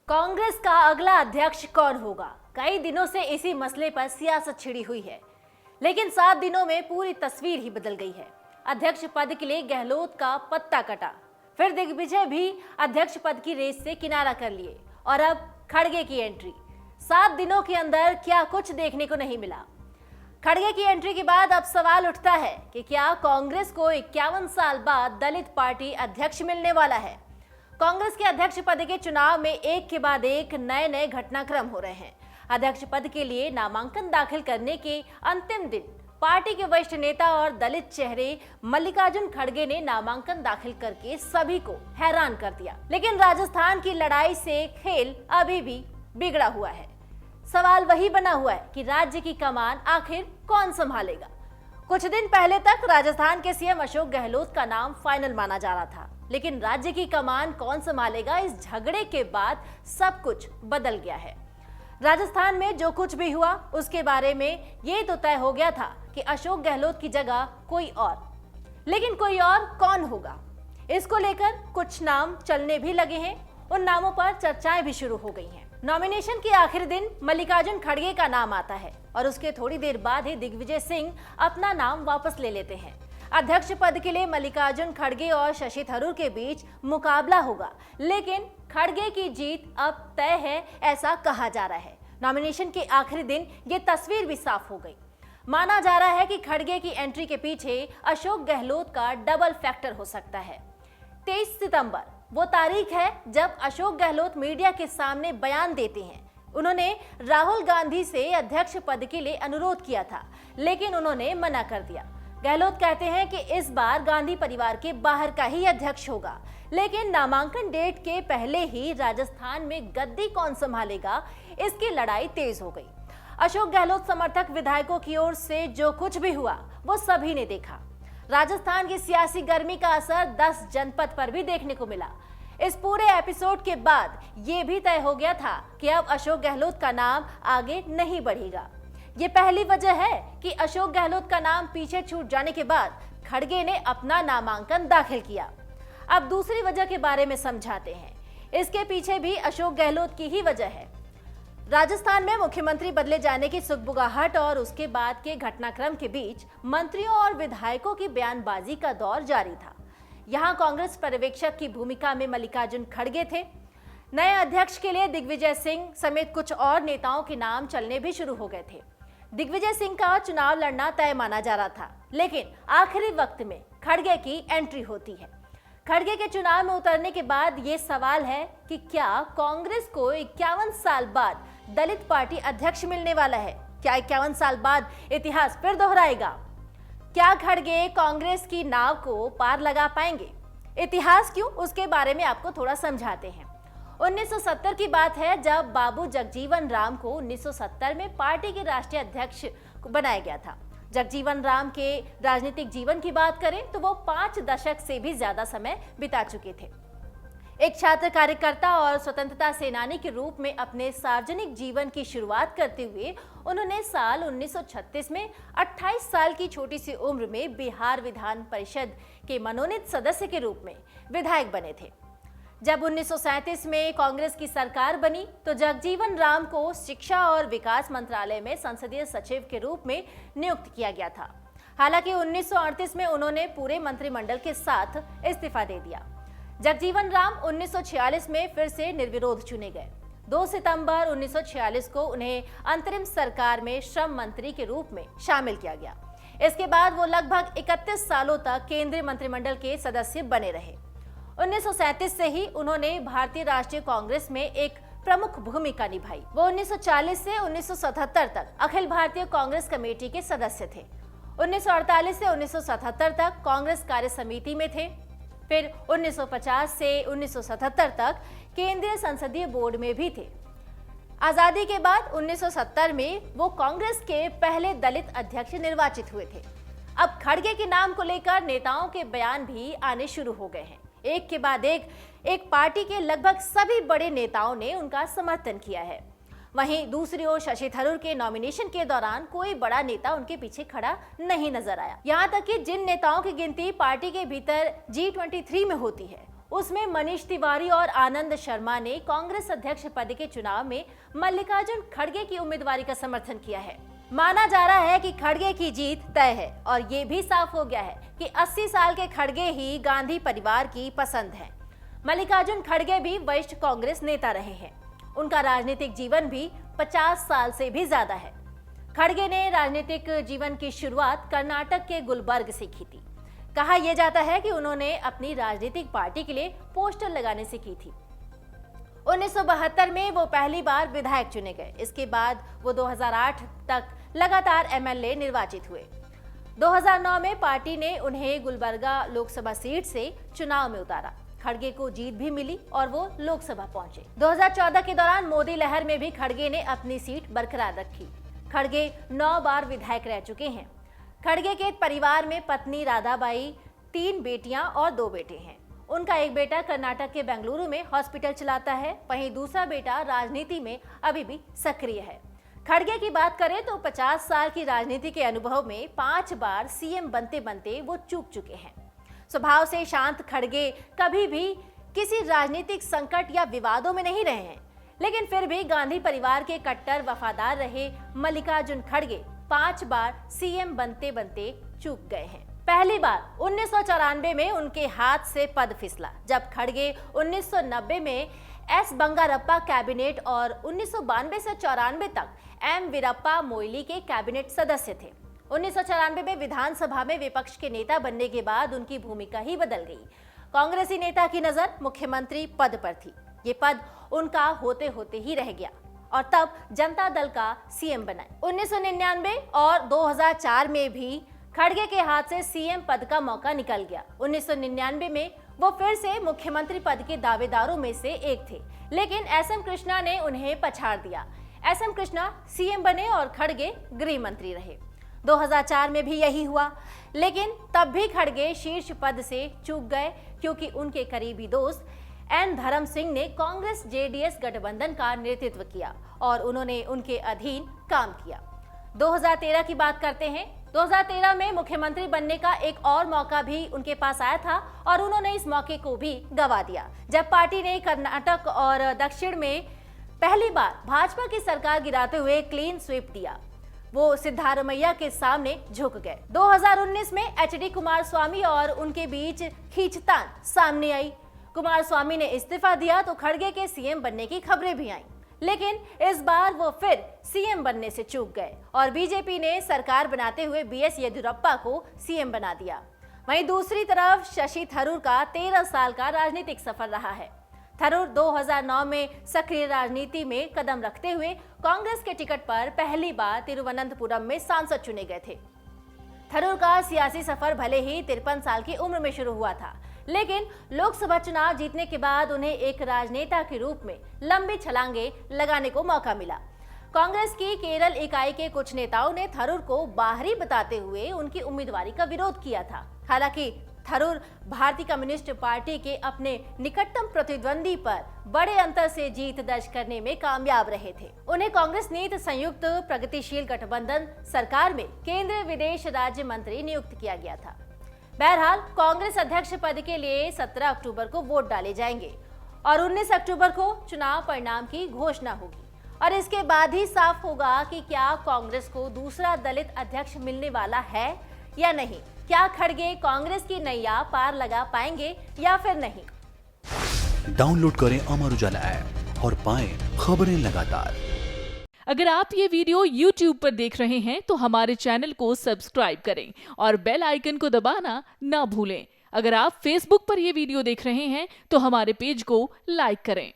कांग्रेस का अगला अध्यक्ष कौन होगा? कई दिनों से इसी मसले पर सियासत छिड़ी हुई है, लेकिन 7 दिनों में पूरी तस्वीर ही बदल गई है। अध्यक्ष पद के लिए गहलोत का पत्ता कटा, फिर दिग्विजय भी अध्यक्ष पद की रेस से किनारा कर लिए और अब खड़गे की एंट्री। 7 दिनों के अंदर क्या कुछ देखने को नहीं मिला। खड़गे की एंट्री के बाद अब सवाल उठता है कि क्या कांग्रेस को 51 साल बाद दलित पार्टी अध्यक्ष मिलने वाला है? कांग्रेस के अध्यक्ष पद के चुनाव में एक के बाद एक नए घटनाक्रम हो रहे हैं। अध्यक्ष पद के लिए नामांकन दाखिल करने के अंतिम दिन पार्टी के वरिष्ठ नेता और दलित चेहरे मल्लिकार्जुन खड़गे ने नामांकन दाखिल करके सभी को हैरान कर दिया। लेकिन राजस्थान की लड़ाई से खेल अभी भी बिगड़ा हुआ है। सवाल वही बना हुआ है कि राज्य की कमान आखिर कौन संभालेगा। कुछ दिन पहले तक राजस्थान के सीएम अशोक गहलोत का नाम फाइनल माना जा रहा था, लेकिन राज्य की कमान कौन संभालेगा, इस झगड़े के बाद सब कुछ बदल गया है। राजस्थान में जो कुछ भी हुआ उसके बारे में ये तो तय हो गया था कि अशोक गहलोत की जगह कोई और, लेकिन कोई और कौन होगा, इसको लेकर कुछ नाम चलने भी लगे हैं। उन नामों पर चर्चाएं भी शुरू हो गई हैं। नॉमिनेशन के आखिरी दिन मल्लिकार्जुन खड़गे का नाम आता है और उसके थोड़ी देर बाद ही दिग्विजय सिंह अपना नाम वापस ले लेते हैं। अध्यक्ष पद के लिए मल्लिकार्जुन खड़गे और शशि थरूर के बीच मुकाबला होगा, लेकिन खड़गे की जीत अब तय है ऐसा कहा जा रहा है। नॉमिनेशन के आखिरी दिन ये तस्वीर भी साफ हो गई। माना जा रहा है कि खड़गे की एंट्री के पीछे अशोक गहलोत का डबल फैक्टर हो सकता है। 23 सितंबर वो तारीख है जब अशोक गहलोत मीडिया के सामने बयान देते हैं। उन्होंने राहुल गांधी से अध्यक्ष पद के लिए अनुरोध किया था, लेकिन उन्होंने मना कर दिया। गहलोत कहते हैं कि इस बार गांधी परिवार के बाहर का ही अध्यक्ष होगा, लेकिन नामांकन डेट के पहले ही राजस्थान में गद्दी कौन संभालेगा, इसकी लड़ाई तेज हो गई। अशोक गहलोत समर्थक विधायकों की ओर से जो कुछ भी हुआ वो सभी ने देखा। राजस्थान की सियासी गर्मी का असर 10 जनपद पर भी देखने को मिला। इस पूरे एपिसोड के बाद ये भी तय हो गया था कि अब अशोक गहलोत का नाम आगे नहीं बढ़ेगा। ये पहली वजह है कि अशोक गहलोत का नाम पीछे छूट जाने के बाद खड़गे ने अपना नामांकन दाखिल किया। अब दूसरी वजह के बारे में समझाते हैं। इसके पीछे भी अशोक गहलोत की ही वजह है। राजस्थान में मुख्यमंत्री बदले जाने की सुगबुगाहट और उसके बाद के घटनाक्रम के बीच मंत्रियों और विधायकों की बयानबाजी का दौर जारी था। यहां कांग्रेस पर्यवेक्षक की भूमिका में मल्लिकार्जुन खड़गे थे। नए अध्यक्ष के लिए दिग्विजय सिंह समेत कुछ और नेताओं के नाम चलने भी शुरू हो गए थे। दिग्विजय सिंह का चुनाव लड़ना तय माना जा रहा था, लेकिन आखिरी वक्त में खड़गे की एंट्री होती है। खड़गे के चुनाव में उतरने के बाद ये सवाल है कि क्या कांग्रेस को 51 साल बाद दलित पार्टी अध्यक्ष मिलने वाला है? क्या 51 साल बाद इतिहास फिर दोहराएगा? क्या खड़गे कांग्रेस की नाव को पार लगा पाएंगे? इतिहास क्यों, उसके बारे में आपको थोड़ा समझाते हैं। 1970 की बात है जब बाबू जगजीवन राम को 1970 में पार्टी के राष्ट्रीय अध्यक्ष बनाया गया था। जगजीवन राम के राजनीतिक जीवन की बात करें तो वो 5 दशक से भी ज्यादा समय बिता चुके थे। एक छात्र कार्यकर्ता और स्वतंत्रता सेनानी के रूप में अपने सार्वजनिक जीवन की शुरुआत करते हुए उन्होंने साल 1936 में 28 साल की छोटी सी उम्र में बिहार विधान परिषद के मनोनीत सदस्य के रूप में विधायक बने थे। जब 1937 में कांग्रेस की सरकार बनी तो जगजीवन राम को शिक्षा और विकास मंत्रालय में संसदीय सचिव के रूप में नियुक्त किया गया था। हालांकि 1938 में उन्होंने पूरे मंत्रिमंडल के साथ इस्तीफा दे दिया। जगजीवन राम 1946 में फिर से निर्विरोध चुने गए। 2 सितंबर 1946 को उन्हें अंतरिम सरकार में श्रम मंत्री के रूप में शामिल किया गया। इसके बाद वो लगभग 31 सालों तक केंद्रीय मंत्रिमंडल के सदस्य बने रहे। 1937 से ही उन्होंने भारतीय राष्ट्रीय कांग्रेस में एक प्रमुख भूमिका निभाई। वो 1940 से 1977 तक अखिल भारतीय कांग्रेस कमेटी के सदस्य थे। 1948 से 1977 तक कांग्रेस कार्य समिति में थे। फिर 1950 से 1977 तक केंद्रीय संसदीय बोर्ड में भी थे। आजादी के बाद 1970 में वो कांग्रेस के पहले दलित अध्यक्ष निर्वाचित हुए थे। अब खड़गे के नाम को लेकर नेताओं के बयान भी आने शुरू हो गए हैं। एक के बाद एक पार्टी के लगभग सभी बड़े नेताओं ने उनका समर्थन किया है। वहीं दूसरी ओर शशि थरूर के नॉमिनेशन के दौरान कोई बड़ा नेता उनके पीछे खड़ा नहीं नजर आया। यहाँ तक कि जिन नेताओं की गिनती पार्टी के भीतर G23 में होती है उसमें मनीष तिवारी और आनंद शर्मा ने कांग्रेस अध्यक्ष पद के चुनाव में मल्लिकार्जुन खड़गे की उम्मीदवारी का समर्थन किया है। माना जा रहा है कि खड़गे की जीत तय है और ये भी साफ हो गया है कि 80 साल के खड़गे ही गांधी परिवार की पसंद है। मल्लिकार्जुन खड़गे भी वरिष्ठ कांग्रेस नेता रहे हैं। उनका राजनीतिक जीवन भी 50 साल से भी ज्यादा है। खड़गे ने राजनीतिक जीवन की शुरुआत कर्नाटक के गुलबर्ग से की थी। कहा यह जाता है कि उन्होंने अपनी राजनीतिक पार्टी के लिए पोस्टर लगाने से की थी। 1972 में वो पहली बार विधायक चुने गए। इसके बाद वो 2008 तक लगातार एमएलए निर्वाचित हुए। 2009 में पार्टी ने उन्हें गुलबर्गा लोकसभा सीट से चुनाव में उतारा। खड़गे को जीत भी मिली और वो लोकसभा पहुंचे। 2014 के दौरान मोदी लहर में भी खड़गे ने अपनी सीट बरकरार रखी। खड़गे 9 बार विधायक रह चुके हैं। खड़गे के परिवार में पत्नी राधाबाई, 3 बेटियां और 2 बेटे हैं। उनका एक बेटा कर्नाटक के बेंगलुरु में हॉस्पिटल चलाता है, वहीं दूसरा बेटा राजनीति में अभी भी सक्रिय है। खड़गे की बात करें तो 50 साल की राजनीति के अनुभव में 5 बार सीएम बनते बनते वो चूक चुके हैं। स्वभाव से शांत खड़गे कभी भी किसी राजनीतिक संकट या विवादों में नहीं रहे हैं, लेकिन फिर भी गांधी परिवार के कट्टर वफादार रहे मल्लिकार्जुन खड़गे 5 बार सीएम बनते बनते चूक गए हैं। पहली बार 1994 में उनके हाथ से पद फिसला, जब खड़गे 1990 में एस बंगारप्पा कैबिनेट और 1992 से 94 तक एम वीरप्पा मोइली के कैबिनेट सदस्य थे। 1994 में विधानसभा में विपक्ष के नेता बनने के बाद उनकी भूमिका ही बदल गई। कांग्रेसी नेता की नजर मुख्यमंत्री पद पर थी। ये पद उनका होते होते ही रह गया और तब जनता दल का सीएम बनाए। 1999 और 2004 में भी खड़गे के हाथ से सीएम पद का मौका निकल गया। 1999 में वो फिर से मुख्यमंत्री पद के दावेदारों में से एक थे, लेकिन एसएम कृष्णा ने उन्हें पछाड़ दिया। एसएम कृष्णा सीएम बने और खड़गे गृह मंत्री रहे। 2004 में भी यही हुआ, लेकिन तब भी खड़गे शीर्ष पद से चूक गए क्योंकि उनके करीबी दोस्त एन धर्म सिंह ने कांग्रेस जेडीएस गठबंधन का नेतृत्व किया और उन्होंने उनके अधीन काम किया। 2013 की बात करते हैं। 2013 में मुख्यमंत्री बनने का एक और मौका भी उनके पास आया था और उन्होंने इस मौके को भी गंवा दिया, जब पार्टी ने कर्नाटक और दक्षिण में पहली बार भाजपा की सरकार गिराते हुए क्लीन स्वीप दिया। वो सिद्धारमैया के सामने झुक गए। 2019 में एचडी कुमारस्वामी और उनके बीच खींचतान सामने आई। कुमारस्वामी ने इस्तीफा दिया तो खड़गे के सीएम बनने की खबरें भी आईं, लेकिन इस बार वो फिर सीएम बनने से चूक गए और बीजेपी ने सरकार बनाते हुए बीएस येदियुरप्पा को सीएम बना दिया। वहीं दूसरी तरफ शशि थरूर का 13 साल का राजनीतिक सफर रहा है। थरूर 2009 में सक्रिय राजनीति में कदम रखते हुए कांग्रेस के टिकट पर पहली बार तिरुवनंतपुरम में सांसद चुने गए थे। थरूर का सियासी सफर भले ही 53 साल की उम्र में शुरू हुआ था, लेकिन लोकसभा चुनाव जीतने के बाद उन्हें एक राजनेता के रूप में लंबी छलांगे लगाने को मौका मिला। कांग्रेस की केरल इकाई के कुछ नेताओं ने थरूर को बाहरी बताते हुए उनकी उम्मीदवारी का विरोध किया था। हालांकि थरूर भारतीय कम्युनिस्ट पार्टी के अपने निकटतम प्रतिद्वंदी पर बड़े अंतर से जीत दर्ज करने में कामयाब रहे थे। उन्हें कांग्रेस नीति संयुक्त प्रगतिशील गठबंधन सरकार में केंद्रीय विदेश राज्य मंत्री नियुक्त किया गया था। बहरहाल कांग्रेस अध्यक्ष पद के लिए 17 अक्टूबर को वोट डाले जाएंगे और 19 अक्टूबर को चुनाव परिणाम की घोषणा होगी और इसके बाद ही साफ होगा कि क्या कांग्रेस को दूसरा दलित अध्यक्ष मिलने वाला है या नहीं। क्या खड़गे कांग्रेस की नैया पार लगा पाएंगे या फिर नहीं। डाउनलोड करें अमर उजाला ऐप और पाएं खबरें लगातार। अगर आप ये वीडियो YouTube पर देख रहे हैं तो हमारे चैनल को सब्सक्राइब करें और बेल आइकन को दबाना ना भूलें। अगर आप Facebook पर ये वीडियो देख रहे हैं तो हमारे पेज को लाइक करें।